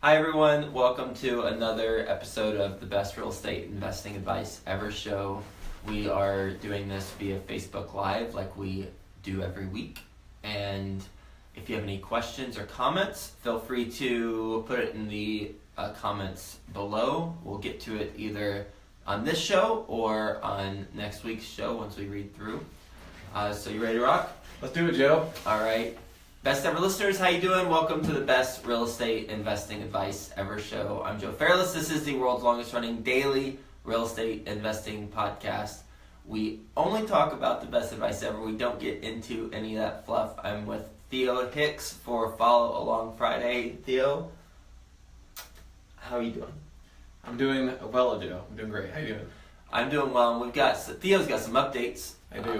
Hi everyone, welcome to another episode of the Best Real Estate Investing Advice Ever show. We are doing this via Facebook Live like we do every week. And if you have any questions or comments, feel free to put it in the comments below. We'll get to it either on this show or on next week's show once we read through. So you ready to rock? Let's do it, Joe. All right. Best ever listeners, how you doing? Welcome to the Best Real Estate Investing Advice Ever show. I'm Joe Fairless. This is the world's longest running daily real estate investing podcast. We only talk about the best advice ever. We don't get into any of that fluff. I'm with Theo Hicks for Follow Along Friday. Theo, how are you doing? I'm doing well, Joe. I'm doing great. How you doing? I'm doing well. Theo's got some updates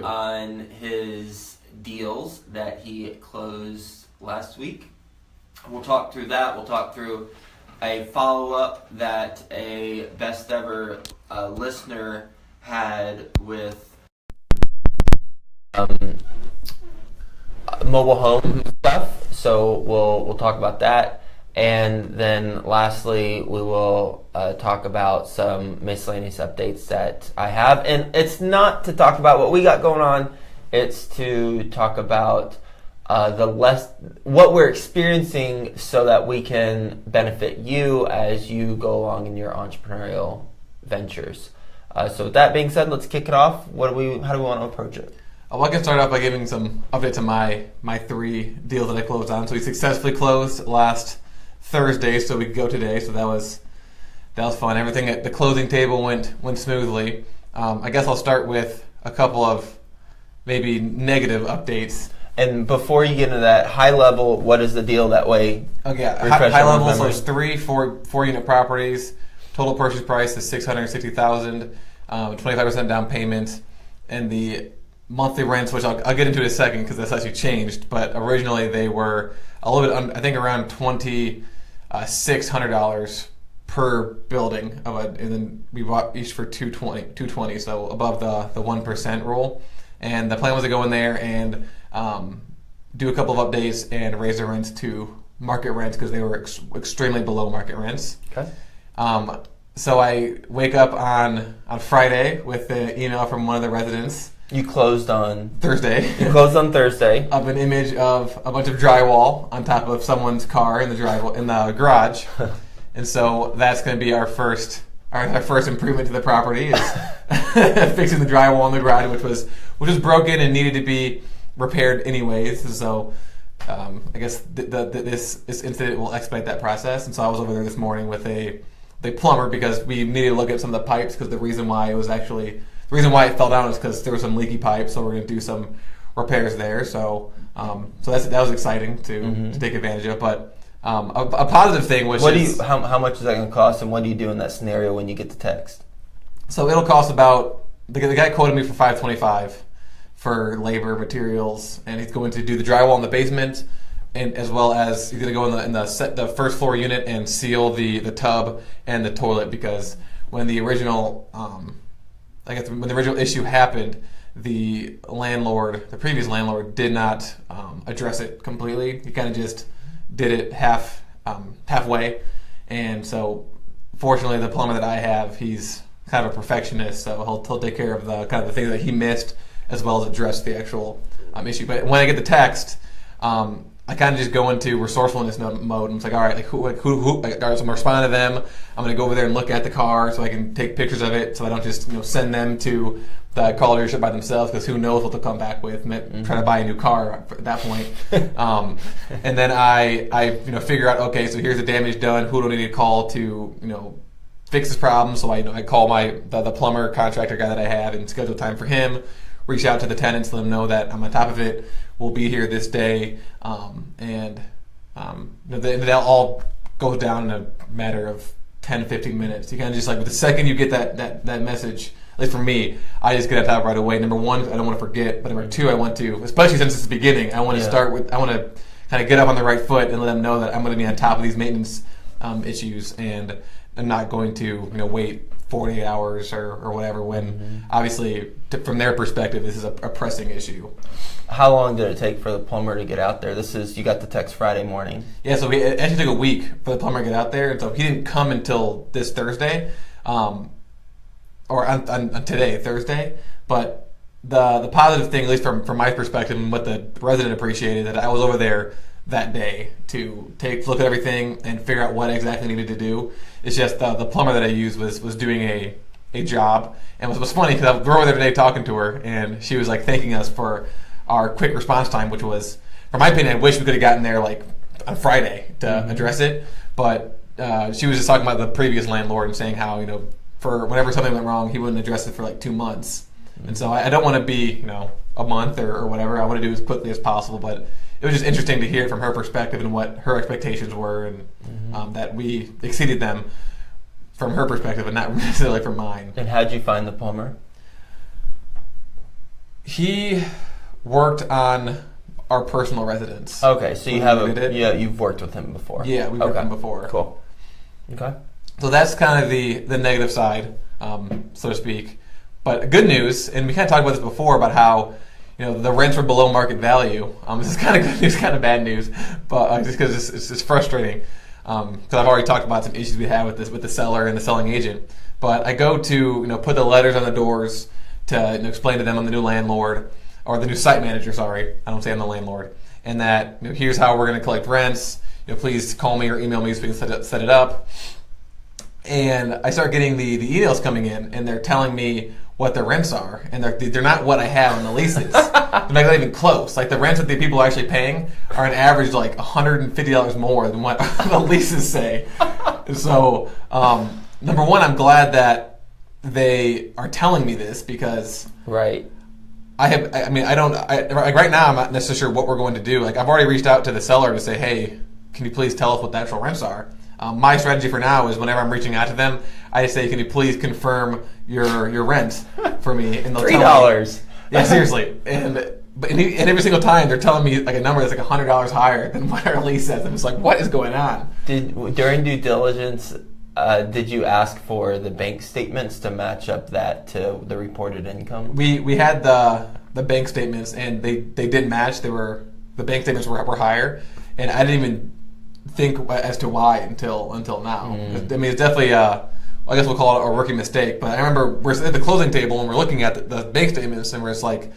on his deals that he closed last week. We'll talk through that. We'll talk through a follow-up that a best ever listener had with mobile home stuff. So we'll talk about that. And then lastly, we will talk about some miscellaneous updates that I have. And it's not to talk about what we got going on. It's to talk about what we're experiencing so that we can benefit you as you go along in your entrepreneurial ventures. So with that being said, let's kick it off. How do we want to approach it? Well, I can start off by giving some updates on my three deals that I closed on. So we successfully closed last Thursday, so we could go today. So that was fun. Everything at the closing table went smoothly. I guess I'll start with a couple of maybe negative updates. And before you get into that, high level, what is the deal that way? Okay, high level, so there's three four-unit properties. Total purchase price is $660,000, 25% down payment, and the monthly rents, which I'll get into in a second because that's actually changed, but originally they were a little bit, I think around $2,600 per building, and then we bought each for $220, so above the 1% rule. And the plan was to go in there and do a couple of updates and raise the rents to market rents because they were extremely below market rents. Okay. So I wake up on Friday with an email from one of the residents. You closed on Thursday. Of an image of a bunch of drywall on top of someone's car in the garage. And so that's going to be our first improvement to the property is fixing the drywall in the garage, which was broken and needed to be repaired anyways. So I guess this incident will expedite that process. And so I was over there this morning with a plumber because we needed to look at some of the pipes because the reason why it fell down is because there was some leaky pipes. So we're going to do some repairs there. So that was exciting to take advantage of. But a positive thing was how much is that going to cost, and what do you do in that scenario when you get the text? So it'll cost about the guy quoted me for $525 for labor, materials, and he's going to do the drywall in the basement, and as well as he's going to go in the first floor unit and seal the tub and the toilet because when the original issue happened, the previous landlord did not address it completely. He kind of just did it halfway, and so fortunately the plumber that I have, he's kind of a perfectionist, so he'll take care of the kind of the things that he missed as well as address the actual issue. But when I get the text, I kind of just go into resourcefulness mode, and it's like, all right, who? All right, so I'm responding to them. I'm going to go over there and look at the car so I can take pictures of it, so I don't just send them to the call dealership by themselves because who knows what they'll come back with. Try to buy a new car at that point. And then I figure out, okay, so here's the damage done. Who do I need to call to fix this problem? So I call the plumber contractor guy that I have and schedule time for him. Reach out to the tenants, let them know that I'm on top of it. We'll be here this day, and they'll all go down in a matter of 10 to 15 minutes. You kind of just like the second you get that message, at least for me, I just get on top right away. Number one, I don't want to forget, but number two, I want to, especially since it's the beginning, I want to kind of get up on the right foot and let them know that I'm going to be on top of these maintenance issues, and I'm not going to wait 48 hours or whatever, when obviously from their perspective this is a pressing issue. How long did it take for the plumber to get out there? You got the text Friday morning. Yeah, so it actually took a week for the plumber to get out there, and so he didn't come until this Thursday, or on today, Thursday. But the positive thing, at least from my perspective and what the resident appreciated, that I was over there that day to look at everything and figure out what exactly needed to do. It's just the plumber that I used was doing a job, and it was funny because we were over there today talking to her, and she was like thanking us for our quick response time, which was, for my opinion, I wish we could have gotten there like on Friday to address it. But she was just talking about the previous landlord and saying how, for whenever something went wrong, he wouldn't address it for like 2 months. And so I don't want to be, a month or whatever. I want to do as quickly as possible. But it was just interesting to hear from her perspective and what her expectations were, and that we exceeded them from her perspective and not necessarily from mine. And how'd you find the plumber? He worked on our personal residence. Okay, so you've worked with him before. Yeah, we've worked with him before. Cool. Okay. So that's kind of the negative side, so to speak. But good news, and we kind of talked about this before, about how the rents were below market value. This is kind of good news, kind of bad news, but just because it's frustrating. Because I've already talked about some issues we had with the seller and the selling agent. But I go to put the letters on the doors to explain to them I'm the new landlord, or the new site manager. Sorry, I don't say I'm the landlord. And that here's how we're going to collect rents. Please call me or email me so we can set it up. And I start getting the emails coming in, and they're telling me what the rents are, and they're not what I have on the leases. They're not even close. Like, the rents that the people are actually paying are an average like $150 more than what the leases say. So, number one, I'm glad that they are telling me this, because right. Right now I'm not necessarily sure what we're going to do. Like, I've already reached out to the seller to say, hey, can you please tell us what the actual rents are? My strategy for now is whenever I'm reaching out to them, I just say, can you please confirm your rent for me? And they'll $3. Yeah, seriously. And every single time they're telling me like a number that's like $100 higher than what our lease says. I'm just like, what is going on? During due diligence, did you ask for the bank statements to match up that to the reported income? We had the bank statements, and they didn't match. The bank statements were higher, and I didn't even think as to why until now. I mean, it's definitely I guess we'll call it a rookie mistake. But I remember we're at the closing table and we're looking at the bank statements, and we're just like,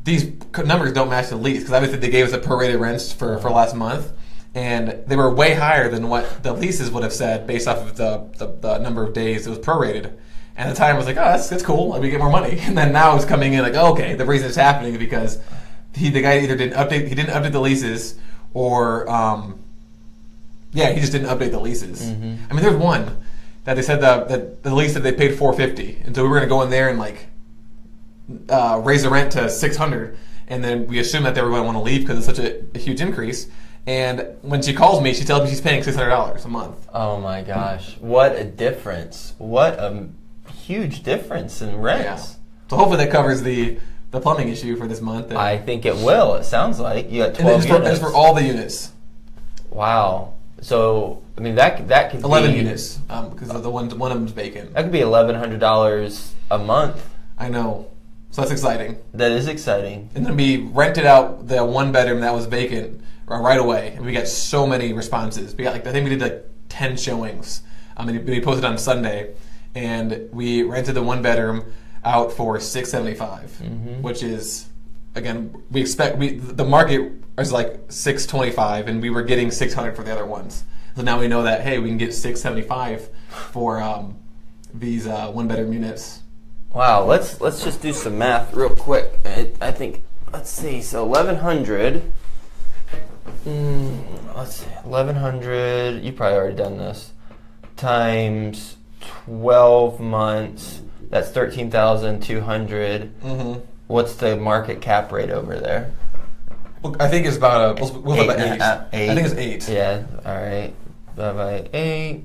these numbers don't match the lease, because obviously they gave us a prorated rents for last month, and they were way higher than what the leases would have said based off of the number of days it was prorated. And at the time I was like, oh, that's cool, like, we get more money. And then now it's coming in like, oh, okay, the reason it's happening is because the guy either didn't update the leases, or he just didn't update the leases. I mean, there's one that they said that the lease that they paid $450, and so we were going to go in there and like raise the rent to $600, and then we assume that they were going to want to leave because it's such a huge increase. And when she calls me, she tells me she's paying $600 a month. Oh my gosh, what a difference! What a huge difference in rents. Yeah. So hopefully that covers the plumbing issue for this month. I think it will. It sounds like you got 12 units. That's for all the units. Wow. So, I mean, that could 11 be units, because one of them's vacant. That could be $1,100 a month. I know. So that's exciting. That is exciting. And then we rented out the one bedroom that was vacant right away, and we got so many responses. We got I think we did like 10 showings. And we posted on Sunday, and we rented the one bedroom out for $675, which is, again, the market is like $625, and we were getting $600 for the other ones. So now we know that, hey, we can get $675 for these one bedroom units. Wow, let's just do some math real quick. I think, let's see. So 1,100. Let's see, 1,100. You probably already done this. Times 12 months. That's 13,200. What's the market cap rate over there? Well, I think it's about eight. I think it's 8. Yeah. All right. Divided by 8.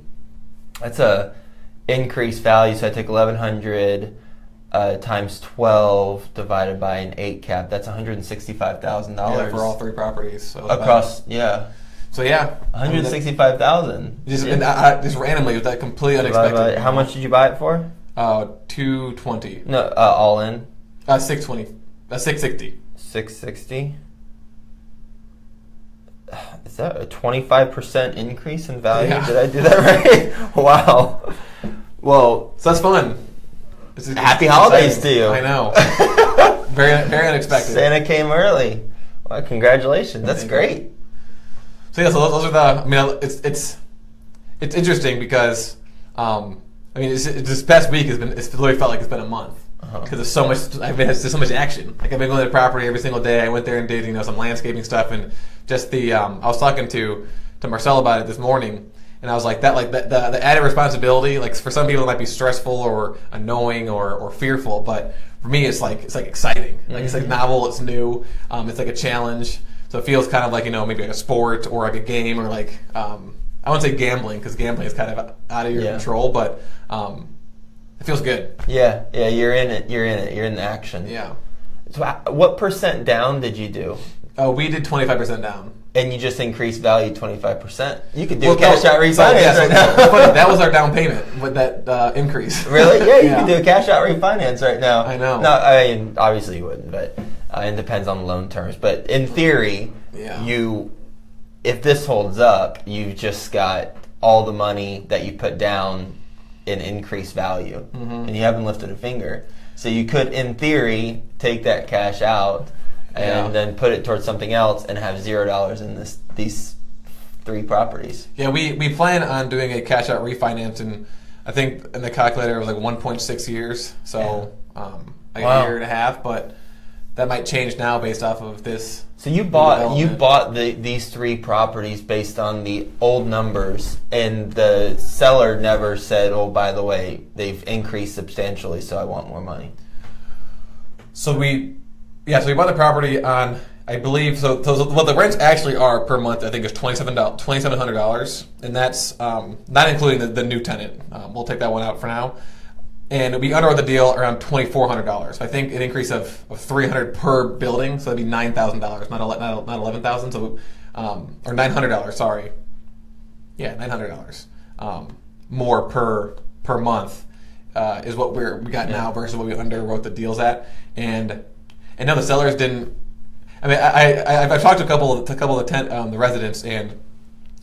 That's a increased value. So I take 1,100 times 12 divided by an 8 cap. That's $165,000. Yeah, for all 3 properties. So across, yeah. So yeah, 165,000. Just randomly with that completely unexpected. How much did you buy it for? 220. No, all in. 620. 660. 660. Is that a 25% increase in value? Yeah. Did I do that right? Wow. Well, so that's fun. Happy holidays to you. I know. Very, very unexpected. Santa came early. Well, congratulations. That's great. So yeah, so those are the. I mean, it's interesting because this past week it's literally felt like it's been a month because there's so much. There's so much action. Like I've been going to the property every single day. I went there and did some landscaping stuff and just the. I was talking to Marcel about it this morning. And I was like, the added responsibility, like for some people it might be stressful or annoying or fearful, but for me it's like exciting. Like it's like novel, it's new, it's like a challenge. So it feels kind of like, maybe like a sport or like a game or like, I wouldn't say gambling because gambling is kind of out of your control, but it feels good. Yeah, you're in it. You're in the action. Yeah. So what percent down did you do? We did 25% down. And you just increased value 25%. You could do a cash out refinance right now. Funny, that was our down payment with that increase. Really? Yeah, you could do a cash out refinance right now. I know. No, I mean, obviously you wouldn't, but it depends on the loan terms. But in theory, if this holds up, you've just got all the money that you put down in increased value, and you haven't lifted a finger. So you could, in theory, take that cash out and then put it towards something else and have $0 in these 3 properties. Yeah, we plan on doing a cash out refinance, and I think in the calculator it was like 1.6 years, so a year and a half, but that might change now based off of this. So you bought these 3 properties based on the old numbers, and the seller never said, "Oh, by the way, they've increased substantially, so I want more money." So we bought the property on, I believe, so what the rents actually are per month, I think, is $2,700, and that's not including the new tenant. We'll take that one out for now. And we underwrote the deal around $2,400. I think an increase of $300 per building, so that'd be $9,000, not $11,000, so or $900. Sorry, yeah, $900 more per month is what we got now versus what we underwrote the deals at. And no, the sellers didn't. I mean, I've talked to a couple of the residents, and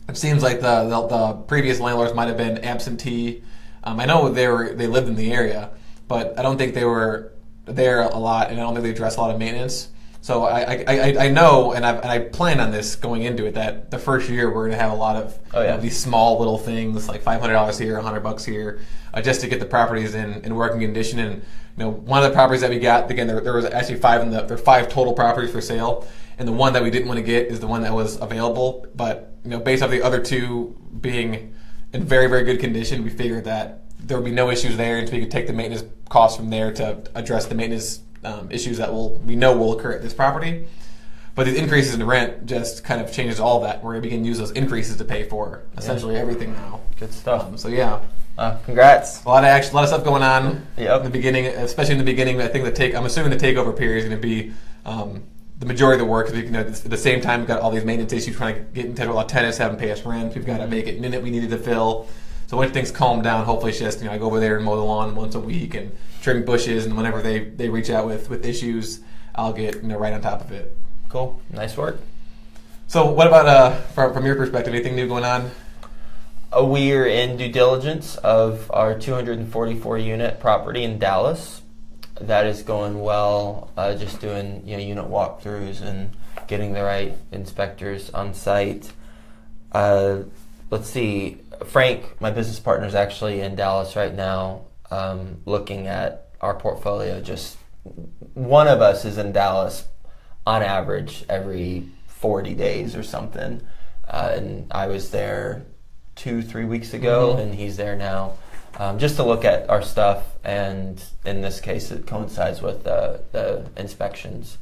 it seems like the previous landlords might have been absentee. I know they lived in the area, but I don't think they were there a lot, and I don't think they addressed a lot of maintenance. So I know, and I plan on this going into it, that the first year we're going to have a lot of these small little things like $500 here, $100 here, just to get the properties in working condition. And one of the properties that we got, again, there was actually 5 there are 5 total properties for sale, and the one that we didn't want to get is the one that was available. But based off the other 2 being in very, very good condition, we figured that there would be no issues there, and so we could take the maintenance costs from there to address the maintenance issues that we know will occur at this property. But these increases in rent just kind of changes all of that. We're going to begin to use those increases to pay for essentially everything now. Good stuff. So yeah. Congrats. A lot of action, a lot of stuff going on in the beginning, especially in the beginning. I think I'm assuming the takeover period is going to be the majority of the work. Because at the same time, we've got all these maintenance issues trying to get in touch with all tenants, haven't paid us rent. We've got to make it minute we needed to fill. So when things calm down, hopefully it's just I go over there and mow the lawn once a week and trim bushes, and whenever they reach out with issues, I'll get right on top of it. Cool, nice work. So what about from your perspective? Anything new going on? We're in due diligence of our 244 unit property in Dallas. That is going well. Just doing unit walkthroughs and getting the right inspectors on site. Let's see. Frank, my business partner, is actually in Dallas right now, looking at our portfolio. Just one of us is in Dallas on average every 40 days or something. And I was there 2-3 weeks ago, and he's there now, just to look at our stuff. And in this case, it coincides with the inspections,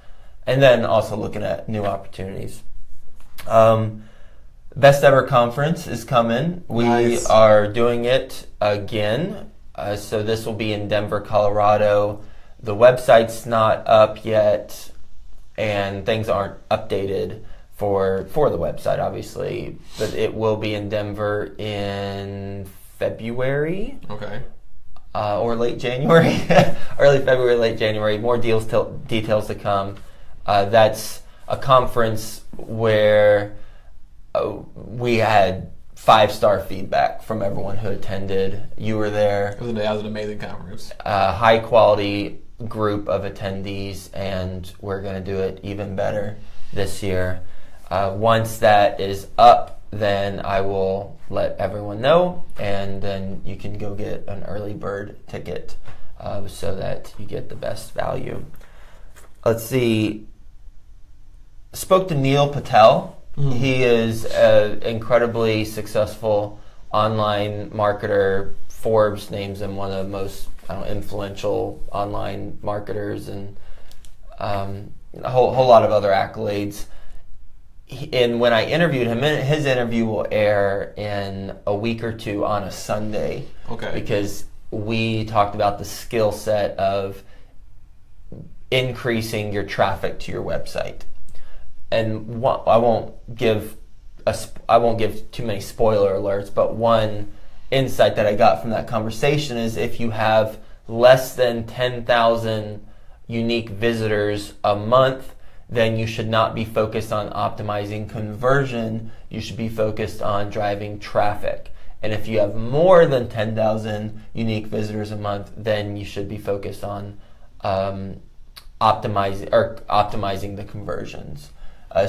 and then also looking at new opportunities. Best Ever Conference is coming. We are doing it again. So this will be in Denver, Colorado. The website's not up yet, and things aren't updated for the website, obviously. But it will be in Denver in February. Okay. Or late January, early February, late January. More details to come. That's a conference where we had 5-star feedback from everyone who attended. You were there. That was an amazing conference. High quality group of attendees, and we're going to do it even better this year. Once that is up, then I will let everyone know, and then you can go get an early bird ticket so that you get the best value. Let's see. Spoke to Neil Patel. Mm-hmm. He is an incredibly successful online marketer. Forbes names him one of the most influential online marketers, and a whole lot of other accolades. And when I interviewed him, his interview will air in a week or two on a Sunday. Okay. Because we talked about the skill set of increasing your traffic to your website. And I won't give too many spoiler alerts, but one insight that I got from that conversation is if you have less than 10,000 unique visitors a month, then you should not be focused on optimizing conversion. You should be focused on driving traffic. And if you have more than 10,000 unique visitors a month, then you should be focused on optimizing the conversions.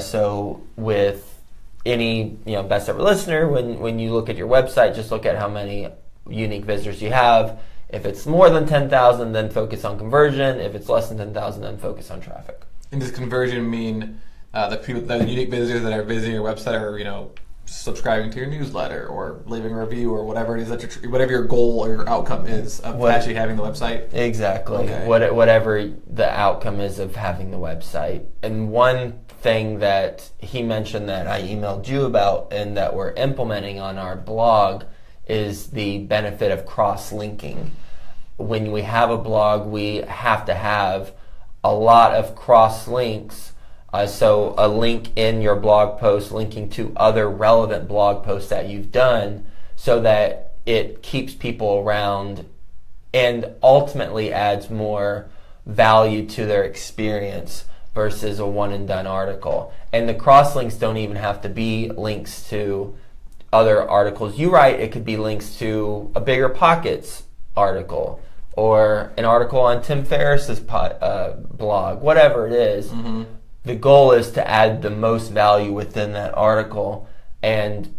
So with any best ever listener, when you look at your website, just look at how many unique visitors you have. If it's more than 10,000, then focus on conversion. If it's less than 10,000, then focus on traffic. And does conversion mean the unique visitors that are visiting your website are subscribing to your newsletter or leaving a review or whatever it is that whatever your goal or your outcome is of actually having the website? Exactly. Okay. Whatever the outcome is of having the website. And one thing that he mentioned that I emailed you about and that we're implementing on our blog is the benefit of cross-linking. When we have a blog, we have to have a lot of cross-links. So a link in your blog post linking to other relevant blog posts that you've done so that it keeps people around and ultimately adds more value to their experience versus a one-and-done article. And the cross-links don't even have to be links to other articles you write. It could be links to a Bigger Pockets article or an article on Tim Ferriss's blog, whatever it is. Mm-hmm. The goal is to add the most value within that article, and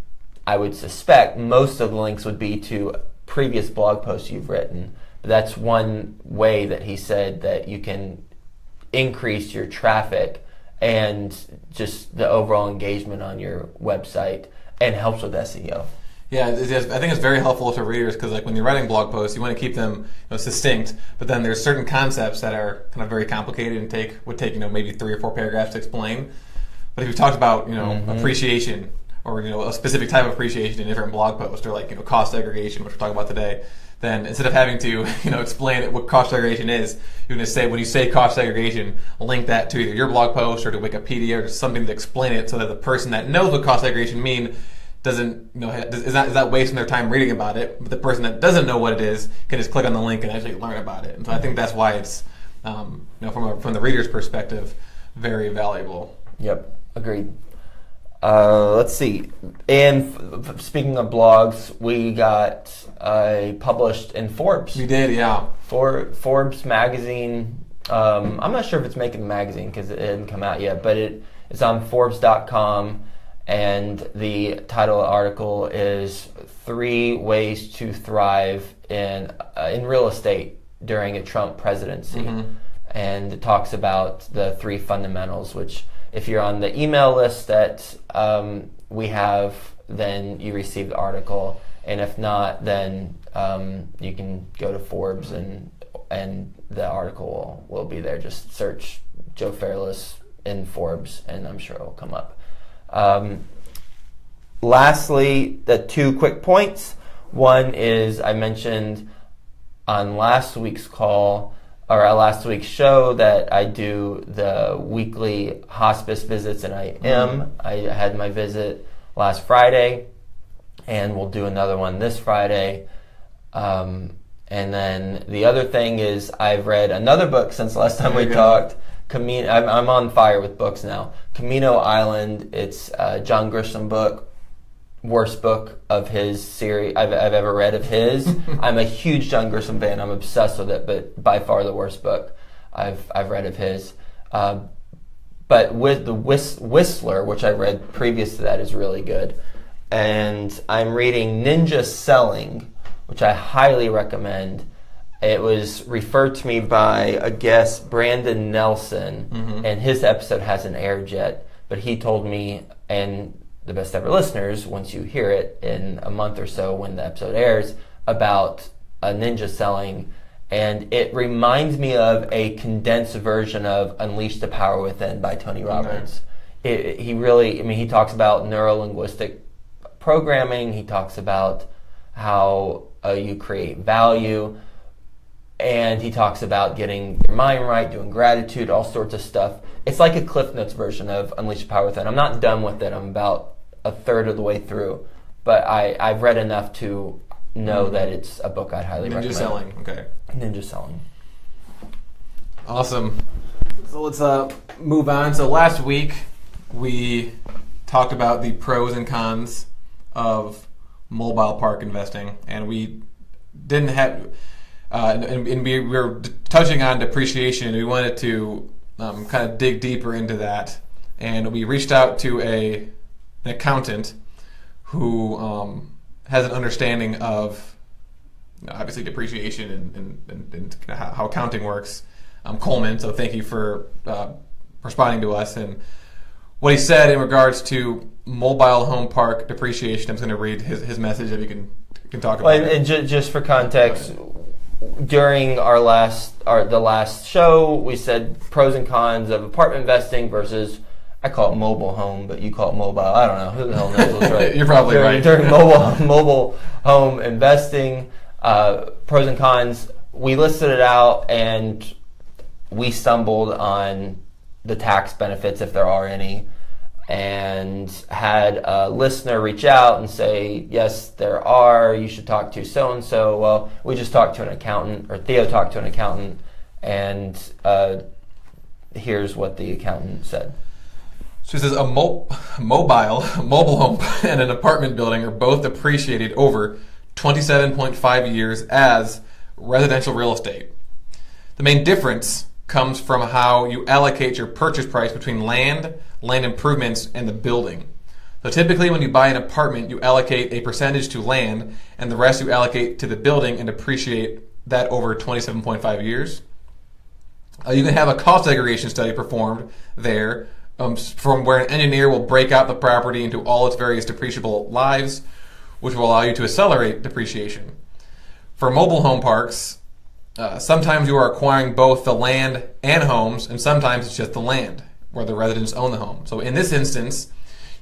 I would suspect most of the links would be to previous blog posts you've written. But that's one way that he said that you can increase your traffic and just the overall engagement on your website, and helps with SEO. Yeah, I think it's very helpful to readers because, like, when you're writing blog posts, you want to keep them succinct. But then there's certain concepts that are kind of very complicated and would take maybe 3 or 4 paragraphs to explain. But if you've talked about appreciation or a specific type of appreciation in different blog posts, or like cost segregation, which we're talking about today, then instead of having to explain what cost segregation is, you're going to say, when you say cost segregation, link that to either your blog post or to Wikipedia or something to explain it so that the person that knows what cost segregation means doesn't is not wasting their time reading about it, but the person that doesn't know what it is can just click on the link and actually learn about it. And so I think that's why it's from the reader's perspective very valuable. Yep, agreed. Let's see. And speaking of blogs, we got published in Forbes. We did, yeah. Forbes magazine. I'm not sure if it's making the magazine because it hadn't come out yet, but it's on Forbes.com. And the title of the article is 3 Ways to Thrive in Real Estate During a Trump Presidency. Mm-hmm. And it talks about the 3 fundamentals, which if you're on the email list that we have, then you receive the article. And if not, then you can go to Forbes and the article will be there. Just search Joe Fairless in Forbes and I'm sure it will come up. Lastly, the 2 quick points. One is I mentioned on last week's call last week's show that I do the weekly hospice visits, and I had my visit last Friday, and we'll do another one this Friday. And then the other thing is I've read another book since the last time we talked. I'm on fire with books now. Camino Island. It's a John Grisham book. Worst book of his series I've ever read of his. I'm a huge John Grisham fan. I'm obsessed with it, but by far the worst book I've read of his. But with the Whistler, which I read previous to that, is really good. And I'm reading Ninja Selling, which I highly recommend. It was referred to me by a guest, Brandon Nelson, and his episode hasn't aired yet. But he told me, and the best ever listeners, once you hear it in a month or so when the episode airs, about a Ninja Selling, and it reminds me of a condensed version of Unleash the Power Within by Tony Robbins. He talks about neuro-linguistic programming. He talks about how you create value, and he talks about getting your mind right, doing gratitude, all sorts of stuff. It's like a Cliff Notes version of Unleash the Power Within. I'm not done with it. I'm about a third of the way through, but I've read enough to know that it's a book I'd highly recommend. Ninja Selling, okay. Ninja Selling. Awesome. So let's move on. So last week we talked about the pros and cons of mobile park investing, and we didn't have, and we were touching on depreciation, and we wanted to kind of dig deeper into that, and we reached out to an accountant who has an understanding of obviously depreciation and how accounting works. Coleman, so thank you for responding to us. And what he said in regards to mobile home park depreciation, I'm just going to read his message if you can talk about it. And just for context, during the last show, we said pros and cons of apartment investing versus, I call it mobile home, but you call it mobile. I don't know. Who the hell knows what's right? You're probably right. During mobile home investing, pros and cons, we listed it out, and we stumbled on the tax benefits, if there are any, and had a listener reach out and say, yes, there are, you should talk to so-and-so. Well, we just talked to an accountant, or Theo talked to an accountant, and here's what the accountant said. So it says a mobile home and an apartment building are both depreciated over 27.5 years as residential real estate. The main difference comes from how you allocate your purchase price between land improvements, and the building. So typically when you buy an apartment, you allocate a percentage to land, and the rest you allocate to the building and depreciate that over 27.5 years. You can have a cost segregation study performed there from where an engineer will break out the property into all its various depreciable lives, which will allow you to accelerate depreciation. For mobile home parks, sometimes you are acquiring both the land and homes, and sometimes it's just the land where the residents own the home. So in this instance,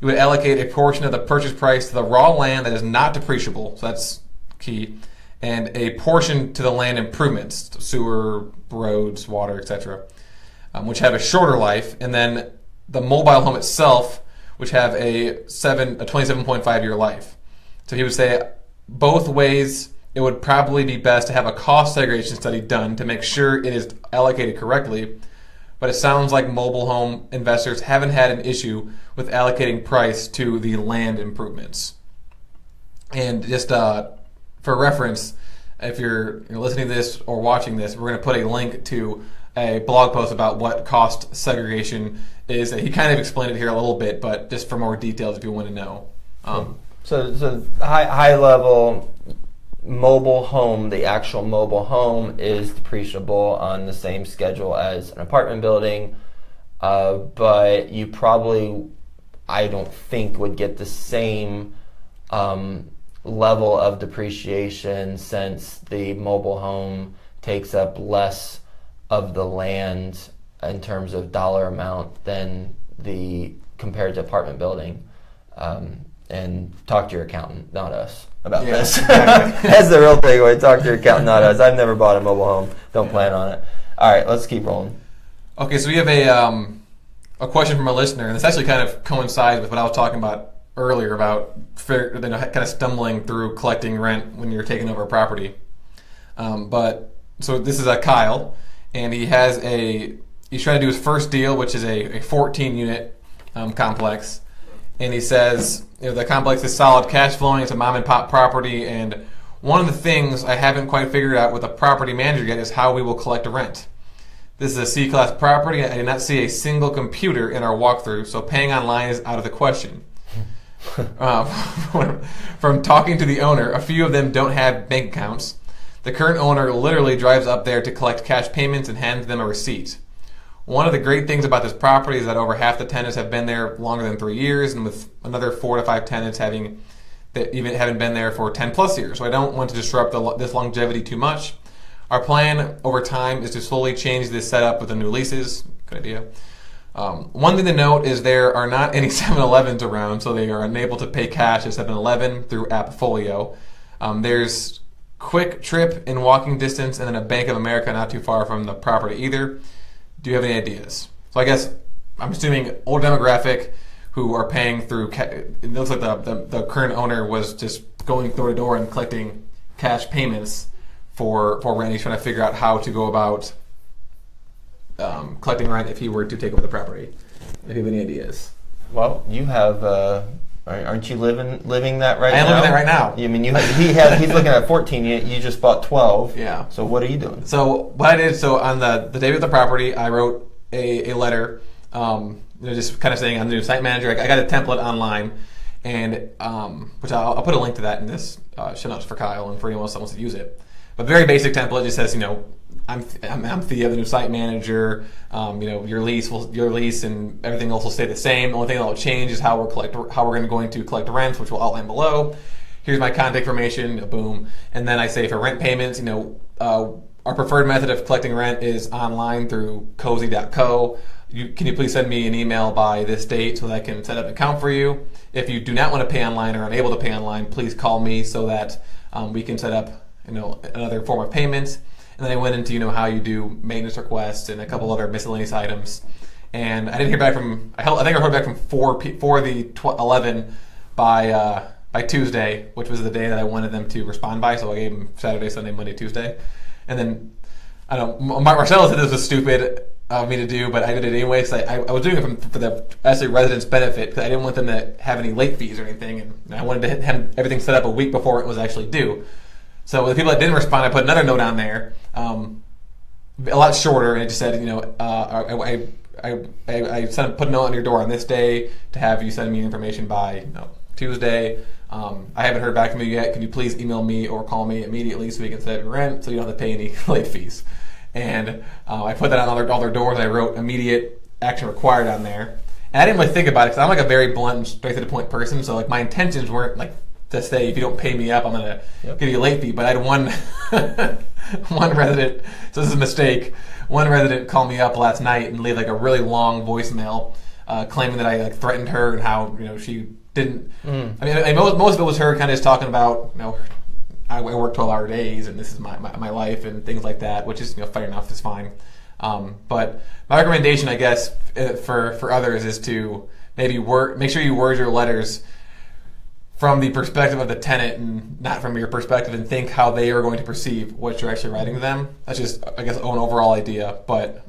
you would allocate a portion of the purchase price to the raw land that is not depreciable, so that's key, and a portion to the land improvements, sewer, roads, water, etc., which have a shorter life, and then the mobile home itself, which have a 27.5 year life. So he would say both ways it would probably be best to have a cost segregation study done to make sure it is allocated correctly. But it sounds like mobile home investors haven't had an issue with allocating price to the land improvements. And just for reference, if you're listening to this or watching this, we're going to put a link to a blog post about what cost segregation is. He kind of explained it here a little bit, but just for more details if you want to know. So high level, mobile home, the actual mobile home is depreciable on the same schedule as an apartment building, but you probably, I don't think, would get the same level of depreciation since the mobile home takes up less of the land in terms of dollar amount than the compared to apartment building. And talk to your accountant, not us, about this. Exactly. That's the real takeaway. Talk to your accountant, not us. I've never bought a mobile home. Don't plan on it. All right, let's keep rolling. Okay, so we have a question from a listener, and this actually kind of coincides with what I was talking about earlier about kind of stumbling through collecting rent when you're taking over a property. But so this is Kyle, and he's trying to do his first deal, which is a 14-unit complex. And he says, the complex is solid cash flowing. It's a mom and pop property, and one of the things I haven't quite figured out with the property manager yet is how we will collect rent. This is a C-class property. I did not see a single computer in our walkthrough, so paying online is out of the question. From talking to the owner, a few of them don't have bank accounts. The current owner literally drives up there to collect cash payments and hands them a receipt. One of the great things about this property is that over half the tenants have been there longer than 3 years, and with another 4 to 5 tenants having been there for 10 plus years. So I don't want to disrupt this longevity too much. Our plan over time is to slowly change this setup with the new leases. Good idea. One thing to note is there are not any 7-Elevens around, so they are unable to pay cash at 7-Eleven through Appfolio. There's Quick Trip in walking distance, and then a Bank of America not too far from the property either. Do you have any ideas? So I guess I'm assuming old demographic who are paying through. It looks like the current owner was just going door to door and collecting cash payments for rent. He's trying to figure out how to go about collecting rent if he were to take over the property. If you have any ideas. Well, you have. Aren't you living that right now? I am living that right now. I mean, he's looking at 14. You just bought 12. Yeah. So what are you doing? So what I did, on the day of the property, I wrote a letter, just kind of saying I'm the new site manager. I got a template online, and which I'll put a link to that in this show notes for Kyle and for anyone else that wants to use it. But very basic template, just says, I'm Theo, the new site manager. Your lease and everything else will stay the same. The only thing that will change is how we're going to collect rents, which we'll outline below. Here's my contact information. Boom, and then I say for rent payments, our preferred method of collecting rent is online through cozy.co. Can you please send me an email by this date so that I can set up an account for you? If you do not want to pay online or unable to pay online, please call me so that we can set up another form of payment. And then I went into how you do maintenance requests and a couple other miscellaneous items. And I didn't hear back from. I think I heard back from 4 the 11 by Tuesday, which was the day that I wanted them to respond by. So I gave them Saturday, Sunday, Monday, Tuesday. And then I don't know. Marcelo said this was stupid of me to do, but I did it anyway. So I was doing it for the actually residents' benefit because I didn't want them to have any late fees or anything, and I wanted to have everything set up a week before it was actually due. So the people that didn't respond, I put another note on there, a lot shorter, and it just said, I put a note on your door on this day to have you send me information by Tuesday. I haven't heard back from you yet. Can you please email me or call me immediately so we can set up your rent so you don't have to pay any late fees? And I put that on all their doors. I wrote immediate action required on there. And I didn't really think about it because I'm like a very blunt and straight to the point person. So my intentions weren't like to say, if you don't pay me up, I'm going to give you a late fee. But I had one resident, so this is a mistake, one resident called me up last night and leave like a really long voicemail claiming that I threatened her and how she didn't. I mean, most of it was her kind of just talking about I work 12-hour days and this is my life and things like that, which is fair enough, it's fine. But my recommendation, I guess, for others is to maybe make sure you word your letters from the perspective of the tenant and not from your perspective, and think how they are going to perceive what you're actually writing to them. That's just, I guess, an overall idea. But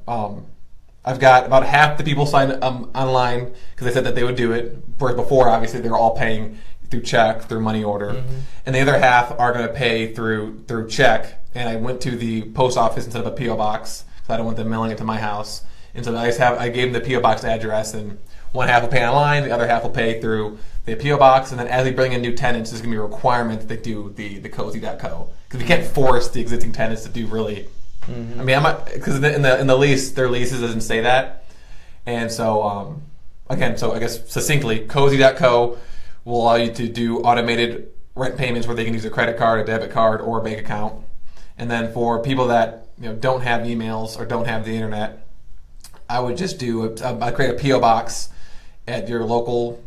I've got about half the people signed online because they said that they would do it. Whereas before, obviously, they were all paying through check, through money order. And the other half are going to pay through check. And I went to the post office instead of a P.O. box because I don't want them mailing it to my house. And so I gave them the P.O. box address, and one half will pay online, the other half will pay through the P.O. box, and then as we bring in new tenants, there's going to be a requirement that they do the cozy.co. Because we can't force the existing tenants to do really. I mean, because in the lease, their leases doesn't say that. And so, again, I guess succinctly, cozy.co will allow you to do automated rent payments where they can use a credit card, a debit card, or a bank account. And then for people that don't have emails or don't have the internet, I would just I create a P.O. box at your local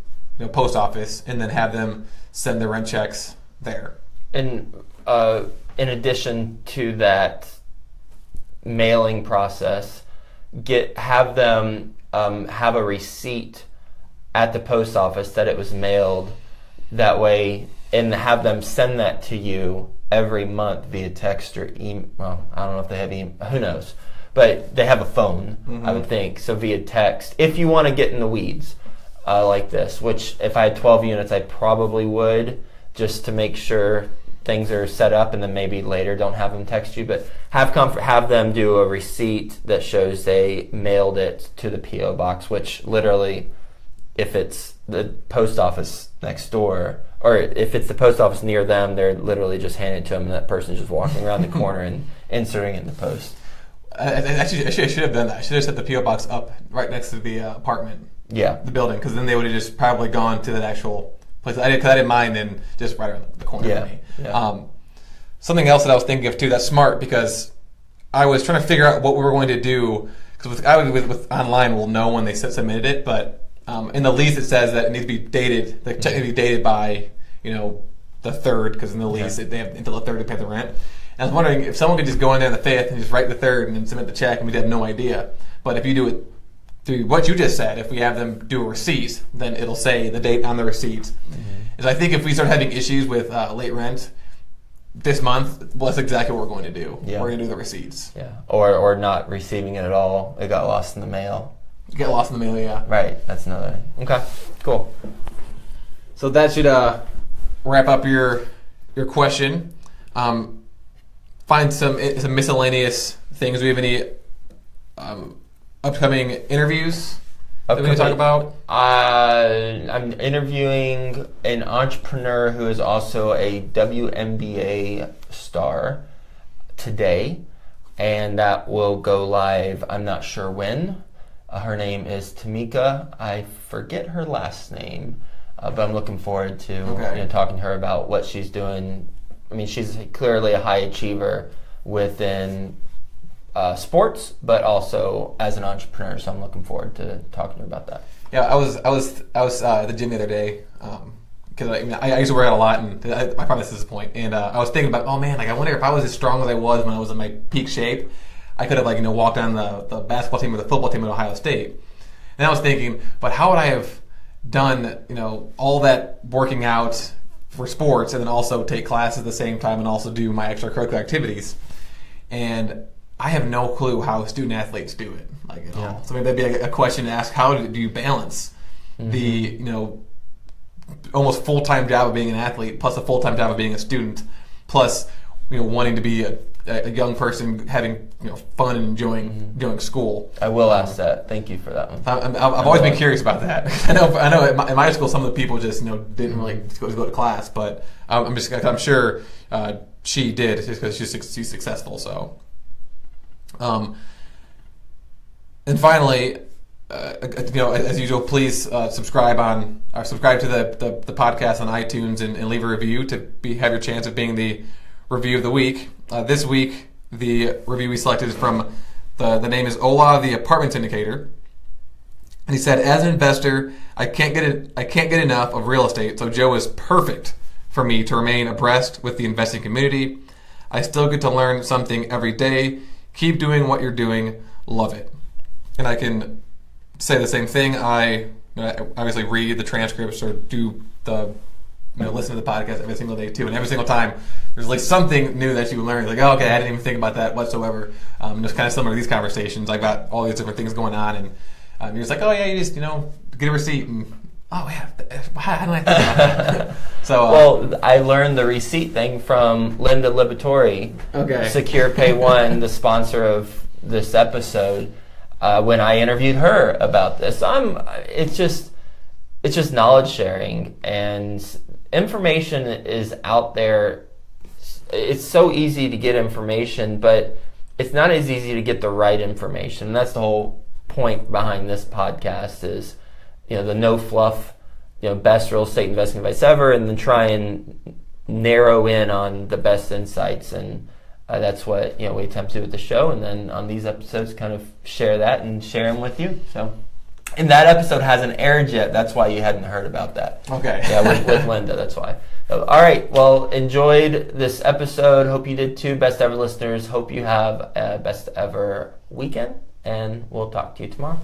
post office, and then have them send their rent checks there. And in addition to that, mailing process, have them have a receipt at the post office that it was mailed that way, and have them send that to you every month via text or email. Well, I don't know if they have email, who knows, but they have a phone, I would think, so via text, if you want to get in the weeds like this, which if I had 12 units I probably would, just to make sure things are set up, and then maybe later don't have them text you, but have them do a receipt that shows they mailed it to the P.O. box, which literally, if it's the post office next door, or if it's the post office near them, they're literally just handing it to them, and that person's just walking around the corner and inserting it in the post. Actually, I should have done that. I should have set the P.O. box up right next to the apartment, the building, because then they would have just probably gone to that actual place. I didn't mind, and just right around the corner of me. Yeah. Something else that I was thinking of too that's smart, because I was trying to figure out what we were going to do, because with online we'll know when they submitted it, but in the lease it says that it needs to be dated, like technically dated by the 3rd, because in the lease they have until the 3rd to pay the rent. And I was wondering if someone could just go in there on the 5th and just write the 3rd and then submit the check, and we'd have no idea. But if you do it through what you just said, if we have them do a receipt, then it'll say the date on the receipt. And I think if we start having issues with late rent this month, well, that's exactly what we're going to do. We're going to do the receipts. Yeah, or not receiving it at all. It got lost in the mail. Get lost in the mail, yeah. Right, that's another. Okay, cool. So that should wrap up your question. Find some miscellaneous things. Do we have any upcoming interviews that we can talk about? I'm interviewing an entrepreneur who is also a WNBA star today, and that will go live, I'm not sure when. Her name is Tamika. I forget her last name, but I'm looking forward to talking to her about what she's doing. I mean, she's clearly a high achiever within sports, but also as an entrepreneur. So I'm looking forward to talking to her about that. Yeah, I was at the gym the other day, because I used to work out a lot, and I promise this is the point. And I was thinking about, oh man, like I wonder if I was as strong as I was when I was in my peak shape, I could have walked on the basketball team or the football team at Ohio State. And I was thinking, but how would I have done all that working out for sports and then also take classes at the same time and also do my extracurricular activities? And I have no clue how student athletes do it, at all. So maybe that'd be a question to ask: how do you balance the almost full-time job of being an athlete plus a full-time job of being a student, plus wanting to be a young person having fun and enjoying school? I will ask that. Thank you for that one. I've always been curious about that. I know. In my school, some of the people just didn't really go to class, but I'm sure she did just because she's successful. So, and finally, as usual, please subscribe to the podcast on iTunes and leave a review to have your chance of being the review of the week. This week, the review we selected is from the name is Ola, the Apartment Indicator, and he said, "As an investor, I can't get enough of real estate, so Joe is perfect for me to remain abreast with the investing community. I still get to learn something every day. Keep doing what you're doing. Love it." And I can say the same thing. I obviously read the transcripts or do the listen to the podcast every single day too, and every single time there's something new that you learn. Oh, okay, I didn't even think about that whatsoever. It's kind of similar to these conversations. I got all these different things going on, and you're just like, oh yeah, you just get a receipt, and oh yeah, how did I think about that? So well, I learned the receipt thing from Linda Liberatore, Secure Pay One, the sponsor of this episode, when I interviewed her about this. It's just knowledge sharing, and information is out there. It's so easy to get information, but it's not as easy to get the right information. And that's the whole point behind this podcast is, the no fluff, best real estate investing advice ever, and then try and narrow in on the best insights. And that's what, we attempt to do with the show. And then on these episodes, kind of share that and share them with you. So And that episode hasn't aired yet. That's why you hadn't heard about that. Okay. Yeah, with Linda. That's why. So, all right. Well, enjoyed this episode. Hope you did too. Best ever listeners. Hope you have a best ever weekend. And we'll talk to you tomorrow.